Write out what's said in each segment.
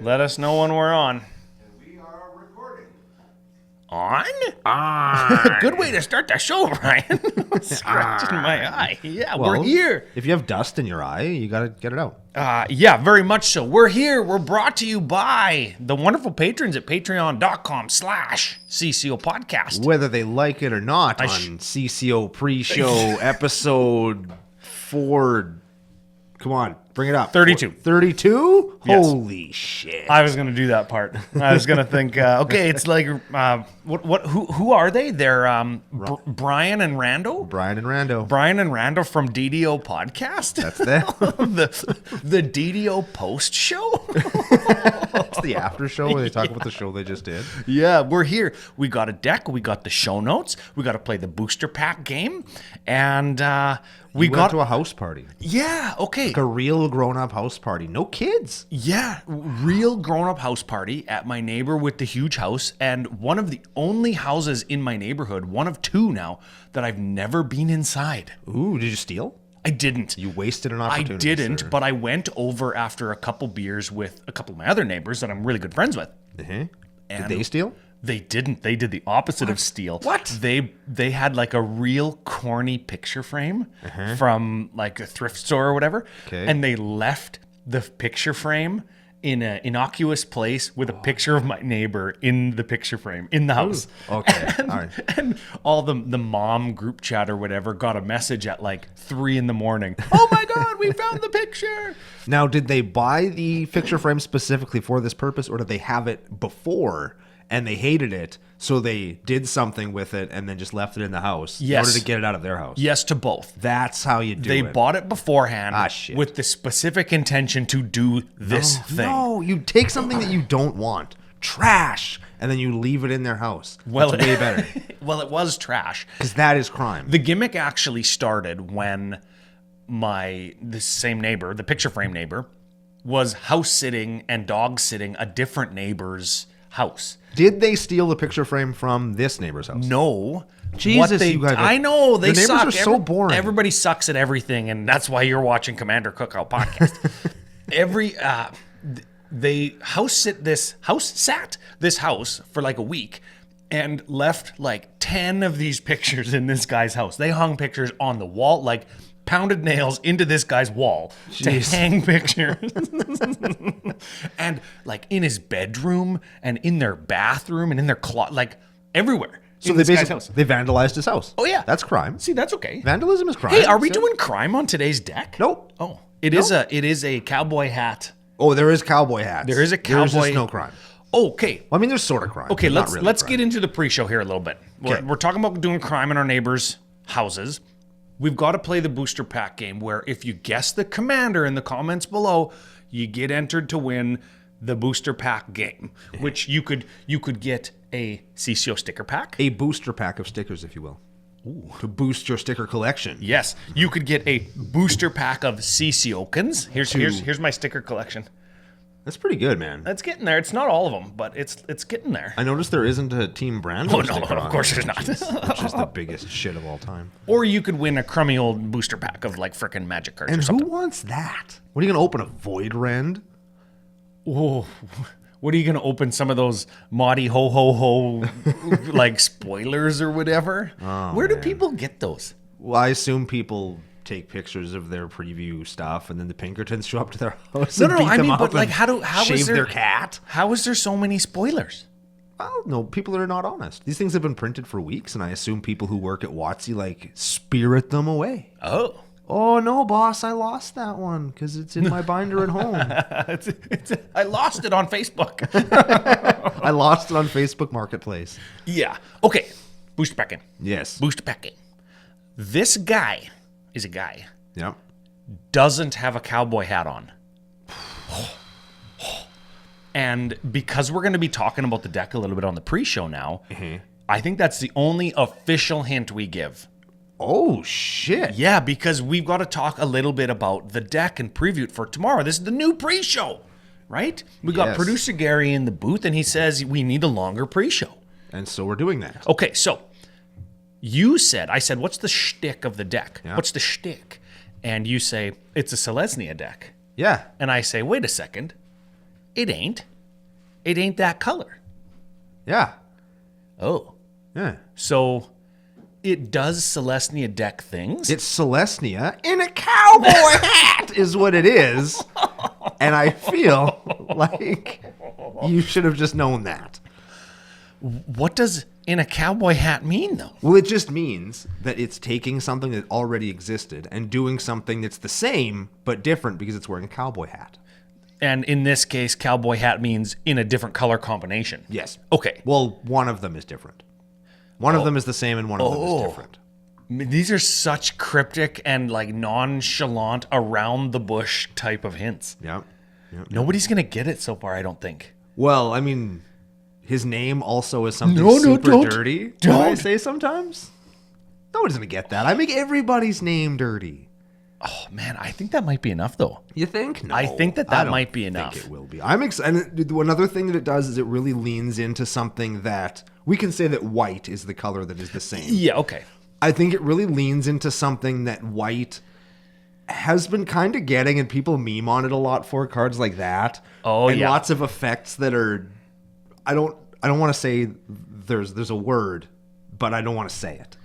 Let us know when we're on. And we are recording. On? Ah. Good way to start the show, Ryan. Scratching my eye. Yeah, Well, we're here. If you have dust in your eye, you got to get it out. Yeah, very much so. We're here. We're brought to you by the wonderful patrons at patreon.com/CCO Podcast. Whether they like it or not, on CCO Pre-Show episode 4. Come on, bring it up. 32. 32? Yes. Holy shit. I was going to do that part. I was going to think, okay, it's like, who are they? They're Brian and Rando? Brian and Rando. Brian and Rando from DDO Podcast? That's them. the DDO Post Show? It's the after show where they talk about the show they just did. Yeah, we're here. We got a deck. We got the show notes. We got to play the booster pack game. And we went got to a house party. Yeah, okay. Like a real grown-up house party. No kids. Yeah, real grown-up house party at my neighbor with the huge house, and one of the only houses in my neighborhood, one of two now, that I've never been inside. Ooh, did you steal? I didn't. You wasted an opportunity. I didn't, sir. but I went over after a couple beers with a couple of my other neighbors that I'm really good friends with. Uh-huh. Did And they steal? They didn't. They did the opposite of steal. What? They had like a real corny picture frame from like a thrift store or whatever. Okay. And they left the picture frame in an innocuous place with a picture of my neighbor in the picture frame in the house. Okay. And, All right. and all the mom group chat or whatever got a message at like 3 a.m. Oh my God, we found the picture. Now, did they buy the picture frame specifically for this purpose, or did they have it before and they hated it, so they did something with it and then just left it in the house in order to get it out of their house? Yes to both. That's how you do They it. bought it beforehand Shit. with the specific intention to do this thing. No, you take something that you don't want, trash, and then you leave it in their house. Well, That's way better. Well, it was trash. Because that is crime. The gimmick actually started when this same neighbor, the picture frame neighbor, was house sitting and dog sitting a different neighbor's house. Did they steal the picture frame from this neighbor's house? No. Jesus, you guys are- I know, they the neighbors suck. are so boring. Everybody sucks at everything, and that's why you're watching Commander Cookout Podcast. They sat this house for like a week and left like 10 of these pictures in this guy's house. They hung pictures on the wall, like pounded nails into this guy's wall to hang pictures. And like in his bedroom and in their bathroom and in their closet, like everywhere. So they basically vandalized his house. Oh, yeah. That's crime. See, that's okay. Vandalism is crime. Hey, are we So- doing crime on today's deck? Nope. Oh, it is a cowboy hat. Oh, there is cowboy hats. There is a There's cowboy- just no crime. Okay. Well, I mean, there's sort of crime. Okay, but not let's really crime. get into the pre-show here a little bit. Okay. We're talking about doing crime in our neighbors' houses. We've got to play the booster pack game where if you guess the commander in the comments below, you get entered to win the booster pack game, which you could get a CCO sticker pack. A booster pack of stickers, if you will. Ooh. To boost your sticker collection. Yes, you could get a booster pack of CCO-kins. Here's my sticker collection. That's pretty good, man. It's getting there. It's not all of them, but it's getting there. I noticed there isn't a Team Brando Oh, no, sticker of on course it, there's not. which is the biggest shit of all time. Or you could win a crummy old booster pack of like frickin' magic cards or And something. who wants that? What are you going to open, a Void Rend? Oh, what are you gonna open? Some of those Maudie ho ho ho like spoilers or whatever? Where do people get those? Well, I assume people take pictures of their preview stuff, and then the Pinkertons show up to their house and beat them up but like, and how shave is there their cat. How is there so many spoilers? Well, no, people are not honest. These things have been printed for weeks, and I assume people who work at WotC like spirit them away. Oh. Oh, no, boss, I lost that one because it's in my binder at home. I lost it on Facebook. I lost it on Facebook Marketplace. Yeah. Okay. Booster pack in. Yes. Booster pack in. This guy is a guy. Yep. Doesn't have a cowboy hat on. And because we're going to be talking about the deck a little bit on the pre-show now, I think that's the only official hint we give. Oh, shit. Yeah, because we've got to talk a little bit about the deck and preview it for tomorrow. This is the new pre-show, right? We got producer Gary in the booth, and he says we need a longer pre-show. And so we're doing that. Okay, so I said, what's the shtick of the deck? Yeah. What's the shtick? And you say, it's a Selesnya deck. Yeah. And I say, wait a second. It ain't. It ain't that color. Yeah. Oh. Yeah. So it does Selesnya deck things. It's Selesnya in a cowboy hat is what it is. And I feel like you should have just known that. What does in a cowboy hat mean, though? Well, it just means that it's taking something that already existed and doing something that's the same but different because it's wearing a cowboy hat. And in this case, cowboy hat means in a different color combination. Yes. Okay. Well, one of them is different. One of them is the same and one of them is different. These are such cryptic and like nonchalant, around the bush type of hints. Yeah. Nobody's going to get it so far, I don't think. Well, I mean, his name also is something super dirty. Don't I say sometimes? Nobody's going to get that. I make everybody's name dirty. Oh, man, I think that might be enough, though. You think? No, I think that might be enough. I think it will be. I'm excited. Another thing that it does is it really leans into something that we can say that white is the color that is the same. Yeah, okay. I think it really leans into something that white has been kind of getting, and people meme on it a lot for cards like that. Oh, and yeah. lots of effects that are, I don't want to say there's a word, but I don't want to say it.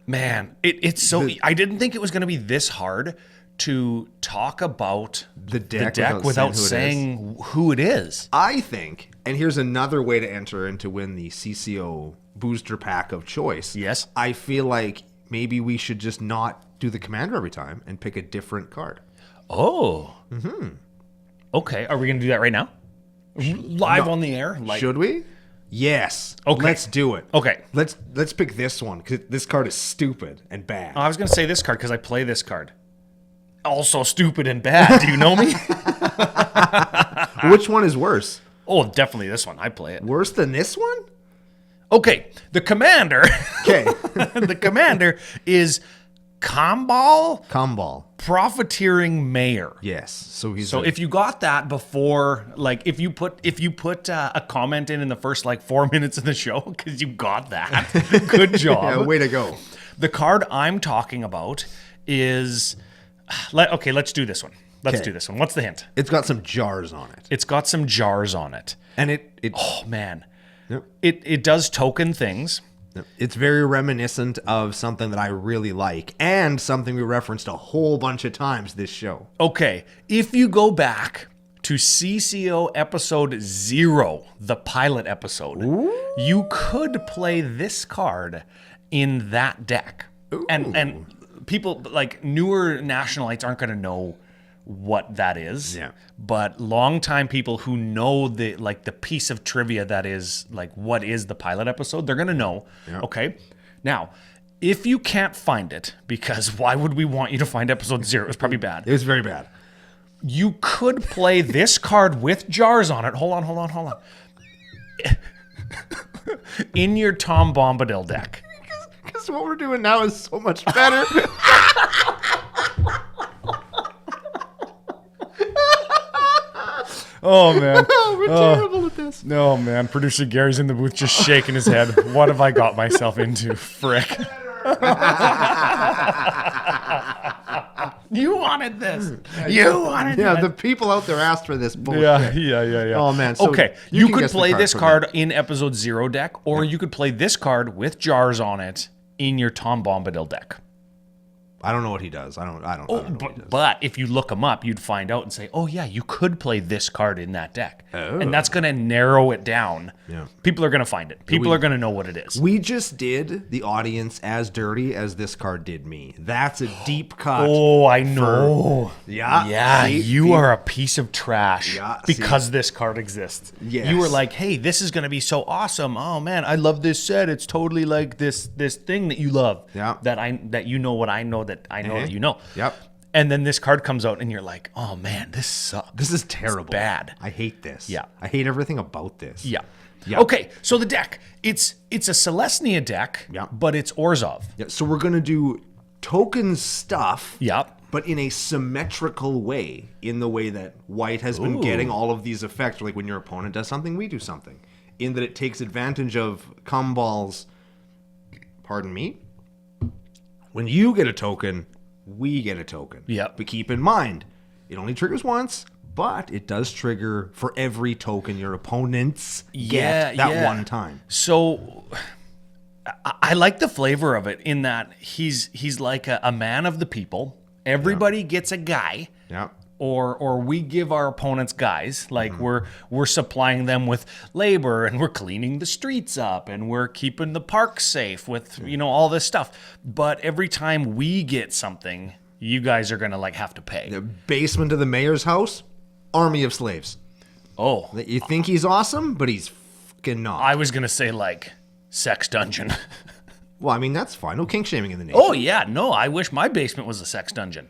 Man, it's so... I didn't think it was going to be this hard to talk about the deck without saying who it is. I think, and here's another way to enter and to win the CCO booster pack of choice. Yes. I feel like maybe we should just not do the commander every time and pick a different card. Oh. Mm-hmm. Okay, are we going to do that right now? Live on the air? Should we? Yes. Okay. Let's do it. Okay. Let's pick this one because this card is stupid and bad. I was going to say this card because I play this card. Also stupid and bad. Do you know me? Which one is worse? Oh, definitely this one. I play it. Worse than this one? Okay. The commander. Okay. The commander is Comball. Profiteering Mayor. Yes. So if you got that before, like if you put a comment in the first like 4 minutes of the show because you got that, good job. Yeah, way to go. The card I'm talking about is let's do this one. Let's do this one. What's the hint? It's got some jars on it. It's got some jars on it. And it oh man. Yep. It does token things. It's very reminiscent of something that I really like and something we referenced a whole bunch of times this show. Okay, if you go back to CCO episode 0, the pilot episode, you could play this card in that deck. Ooh. And people like newer nationalites aren't going to know what that is. Yeah. But longtime people who know the piece of trivia that is like what is the pilot episode, they're gonna know. Yeah. Okay. Now, if you can't find it, because why would we want you to find episode 0? It was probably bad. It was very bad. You could play this card with jars on it. Hold on. In your Tom Bombadil deck. Because what we're doing now is so much better. Oh, man. We're terrible at this. No, man. Producer Gary's in the booth just shaking his head. What have I got myself into? Frick. You wanted this. You wanted it. Yeah, the people out there asked for this bullshit. Yeah. Oh, man. So okay, you could play this card in episode 0 deck, or you could play this card with jars on it in your Tom Bombadil deck. I don't know what he does. I don't know what he does. But if you look him up, you'd find out and say, oh, yeah, you could play this card in that deck. Oh. And that's going to narrow it down. Yeah. People are going to find it. People are going to know what it is. We just did the audience as dirty as this card did me. That's a deep cut. Oh, I know. Yeah, See? you are a piece of trash because this card exists. Yes. You were like, hey, this is going to be so awesome. Oh, man, I love this set. It's totally like this thing that you love. Yeah. That you know what I know that I know that you know. Yep. And then this card comes out and you're like, oh man, this sucks. This is terrible. It's bad. I hate this. Yeah. I hate everything about this. Yeah. Yeah. Okay, so the deck, it's a Celestia deck, Yeah. but it's Orzhov. Yeah, so we're going to do token stuff. Yeah. But in a symmetrical way, in the way that white has been getting all of these effects. Like when your opponent does something, we do something. In that it takes advantage of Kumbal's, pardon me, when you get a token, we get a token. Yeah. But keep in mind, it only triggers once, but it does trigger for every token your opponents get that one time. So I like the flavor of it in that he's like a man of the people. Everybody gets a guy. Yeah. Or we give our opponents guys, like we're supplying them with labor and we're cleaning the streets up and we're keeping the park safe with, all this stuff. But every time we get something, you guys are going to like have to pay. The basement of the mayor's house, army of slaves. Oh. You think he's awesome, but he's fucking not. I was going to say like sex dungeon. Well, I mean, that's fine. No kink shaming in the nation. Oh yeah, no, I wish my basement was a sex dungeon.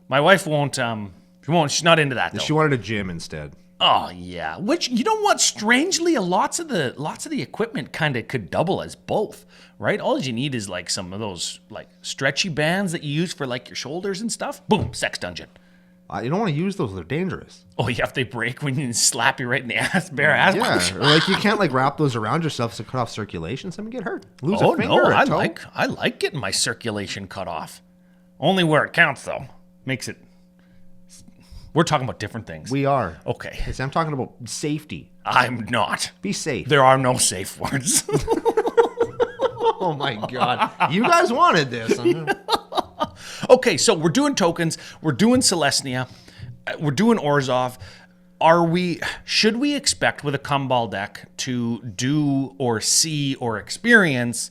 My wife won't, she's not into that though. She wanted a gym instead. Oh yeah, which you know what? Strangely, lots of the equipment kind of could double as both, right? All you need is like some of those like stretchy bands that you use for like your shoulders and stuff. Boom, sex dungeon. You don't want to use those; they're dangerous. Oh yeah, if they break when you slap you right in the ass, bare ass. Yeah, or like you can't like wrap those around yourself to cut off circulation. Someone get hurt, lose a finger. No, or a I toe. like getting my circulation cut off. Only where it counts though. Makes it. We're talking about different things. We are. Okay. I'm talking about safety. I'm not. Be safe. There are no safe words. Oh my god, you guys wanted this. Okay, so we're doing tokens, we're doing Celestia, we're doing Orzhov. Should we expect with a Kumbal deck to do or see or experience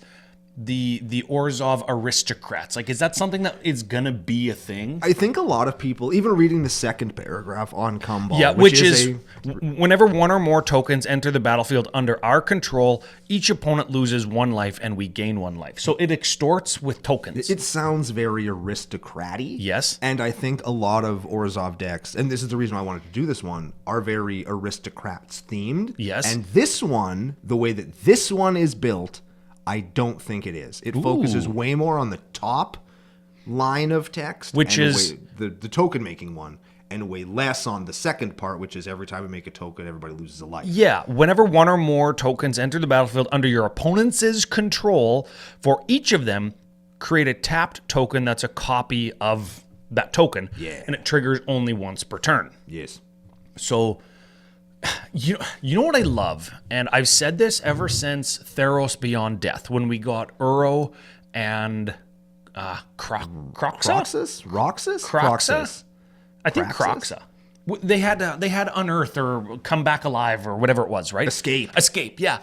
the Orzhov aristocrats? Like, is that something that is gonna be a thing? I think a lot of people, even reading the second paragraph on Kumbal, Yeah, which is whenever one or more tokens enter the battlefield under our control, each opponent loses 1 life and we gain 1 life. So it extorts with tokens. It sounds very aristocratic. Yes. And I think a lot of Orzhov decks, and this is the reason why I wanted to do this one, are very aristocrats themed. Yes. And this one, the way that this one is built, I don't think it is. It focuses way more on the top line of text, which is the token making one, and way less on the second part, which is every time we make a token, everybody loses a life. Yeah, whenever one or more tokens enter the battlefield under your opponent's control, for each of them, create a tapped token that's a copy of that token, and it triggers only once per turn. Yes. So, you know what I love, and I've said this ever since Theros Beyond Death, when we got Uro and Croxus? Roxas? Croxa? I think Croxa. They had unearth or come back alive or whatever it was, right? Escape, yeah.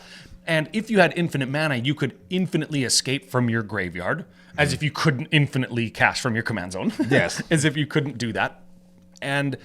And if you had infinite mana, you could infinitely escape from your graveyard, as if you couldn't infinitely cast from your command zone. Yes. As if you couldn't do that. And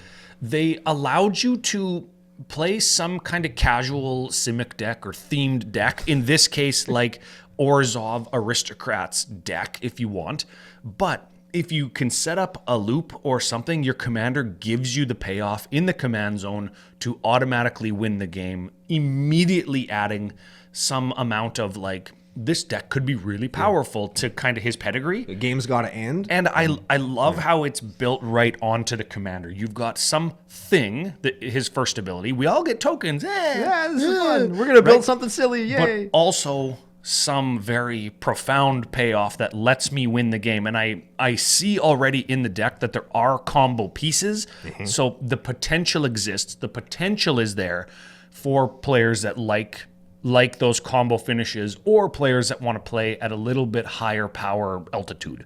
they allowed you to play some kind of casual Simic deck or themed deck. In this case, like Orzhov Aristocrats deck, if you want. But if you can set up a loop or something, your commander gives you the payoff in the command zone to automatically win the game, immediately adding some amount of like, this deck could be really powerful to kind of his pedigree. The game's got to end. And I love how it's built right onto the commander. You've got something, that his first ability. We all get tokens. Yeah, this is fun. We're going to build something silly. Yay. But also some very profound payoff that lets me win the game. And I see already in the deck that there are combo pieces. Mm-hmm. So the potential exists. The potential is there for players that like those combo finishes, or players that want to play at a little bit higher power altitude.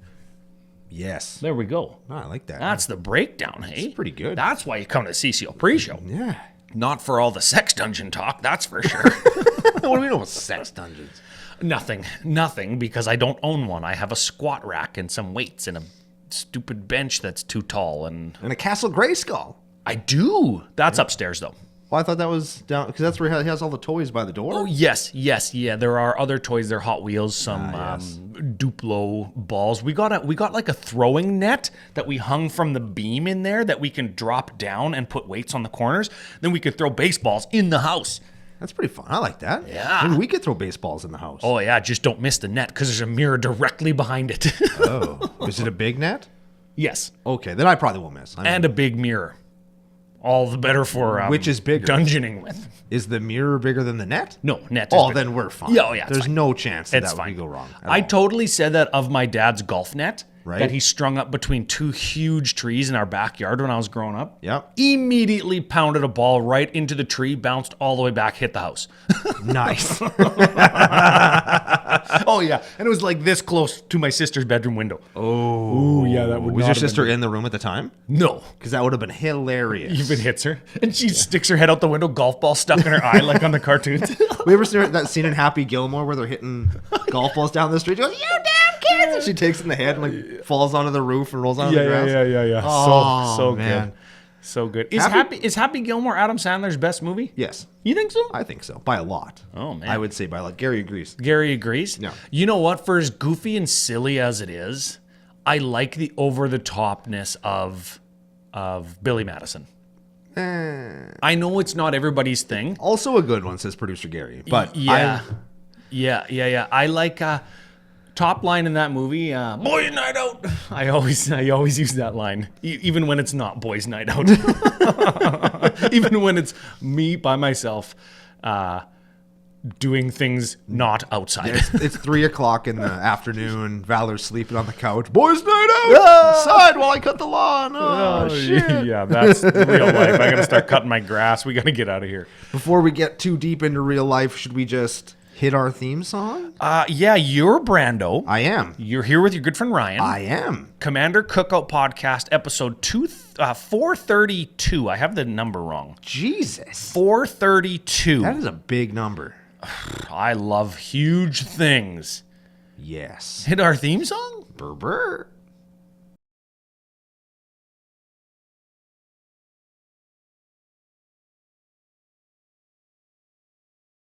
Yes. There we go. Oh, I like that. That's the breakdown, hey? It's pretty good. That's why you come to CCO Pre-Show. Yeah. Not for all the sex dungeon talk, that's for sure. What do we know about sex dungeons? Nothing, because I don't own one. I have a squat rack and some weights and a stupid bench that's too tall. And a Castle Grayskull. I do. That's upstairs, though. Well, I thought that was down because that's where he has all the toys by the door. Oh, yes. Yeah, there are other toys. They're Hot Wheels, some yes. Duplo balls. We got like a throwing net that we hung from the beam in there that we can drop down and put weights on the corners. Then we could throw baseballs in the house. That's pretty fun. I like that. Yeah. Maybe we could throw baseballs in the house. Oh, yeah, just don't miss the net because there's a mirror directly behind it. Oh. Is it a big net? Yes, Okay, then I probably won't miss. and a big mirror. All the better for Which is bigger? dungeoning with. Is the mirror bigger than the net? No, net. Oh, is bigger. then we're fine. Yeah, oh, yeah, it's There's fine. no chance that It's would fine. go wrong. at I all. totally said that of my dad's golf net Right. that he strung up between two huge trees in our backyard when I was growing up. Yep. Immediately pounded a ball right into the tree, bounced all the way back, hit the house. Nice. Oh yeah, and it was like this close to my sister's bedroom window. Oh. yeah, that would Was not your have sister been- in the room at the time? No. Because that would have been hilarious. Even hits her, and she sticks her head out the window, golf ball stuck in her eye, like on the cartoons. We ever seen that scene in Happy Gilmore where they're hitting golf balls down the street? She goes, "You damn kids!" And she takes it in the head and like falls onto the roof and rolls onto the grass. yeah. Oh, so man. good, so good. Is Happy- Happy Gilmore Adam Sandler's best movie? Yes, You think so? I think so. By a lot. Oh, man. I would say by a lot. Gary agrees. Gary agrees. Yeah. You know what? For as goofy and silly as it is, I like the over-the-topness of Billy Madison. I know it's not everybody's thing. Also a good one, says producer Gary. But Yeah. I like top line in that movie, boys night out. I always use that line, even when it's not boys night out. Even when it's me by myself doing things not outside. it's 3:00 in the afternoon. Valor's sleeping on the couch. Boys night out outside while I cut the lawn. Oh, shit. Yeah, that's real life. I gotta start cutting my grass. We gotta get out of here. Before we get too deep into real life, should we just hit our theme song? Yeah, you're Brando. I am. You're here with your good friend Ryan. I am. Commander Cookout Podcast, episode 432. I have the number wrong. Jesus. 432. That is a big number. I love huge things. Yes. Hit our theme song? Brr.